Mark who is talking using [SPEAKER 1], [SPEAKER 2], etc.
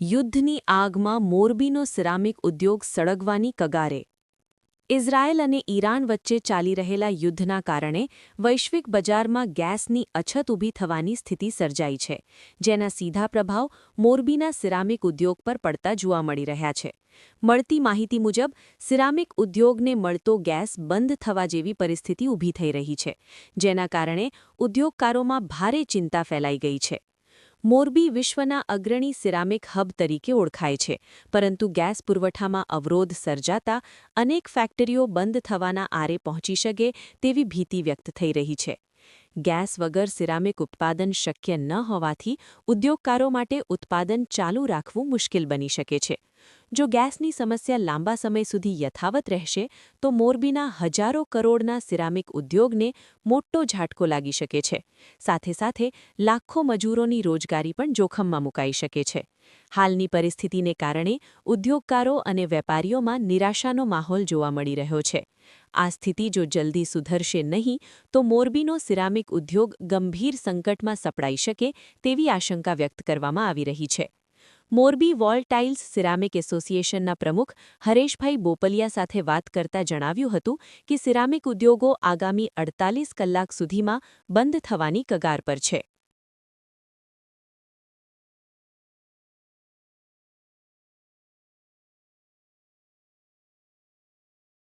[SPEAKER 1] યુદ્ધની આગમાં મોરબીનો સિરામિક ઉદ્યોગ સળગવાની કગારે. ઇઝરાયેલ અને ઈરાન વચ્ચે ચાલી રહેલા યુદ્ધના કારણે વૈશ્વિક બજારમાં ગેસની અછત ઊભી થવાની સ્થિતિ સર્જાઈ છે, જેના સીધા પ્રભાવ મોરબીના સિરામિક ઉદ્યોગ પર પડતા જોવા મળી રહ્યા છે. મળતી માહિતી મુજબ સિરામિક ઉદ્યોગને મળતો ગેસ બંધ થવા જેવી પરિસ્થિતિ ઊભી થઈ રહી છે, જેના કારણે ઉદ્યોગકારોમાં ભારે ચિંતા ફેલાઈ ગઈ છે. મોરબી વિશ્વના અગ્રણી સિરામિક હબ તરીકે ઓળખાય છે, પરંતુ ગેસ પુરવઠામાં અવરોધ સર્જાતા અનેક ફેક્ટરીઓ બંધ થવાના આરે પહોંચી શકે તેવી ભીતિ વ્યક્ત થઈ રહી છે. ગેસ વગર સિરામિક ઉત્પાદન શક્ય ન હોવાથી ઉદ્યોગકારો માટે ઉત્પાદન ચાલુ રાખવું મુશ્કેલ બની શકે છે. જો ગેસની સમસ્યા લાંબા સમય સુધી યથાવત રહેશે તો મોરબીના હજારો કરોડના સિરામિક ઉદ્યોગને મોટો ઝાટકો લાગી શકે છે. સાથે સાથે લાખો મજૂરોની રોજગારી પણ જોખમમાં મુકાઈ શકે છે. હાલની પરિસ્થિતિને કારણે ઉદ્યોગકારો અને વેપારીઓમાં નિરાશાનો માહોલ જોવા મળી રહ્યો છે. આ સ્થિતિ જો જલ્દી સુધરશે નહીં તો મોરબીનો સિરામિક ઉદ્યોગ ગંભીર સંકટમાં સપડાઈ શકે તેવી આશંકા વ્યક્ત કરવામાં આવી રહી છે. મોરબી વોલ ટાઇલ્સ સિરામિક એસોસિએશનના પ્રમુખ હરેશભાઈ બોપલિયા સાથે વાત કરતા જણાવ્યું હતું કે સિરામિક ઉદ્યોગો આગામી 48 કલાક સુધીમાં બંધ થવાની કગાર પર છે.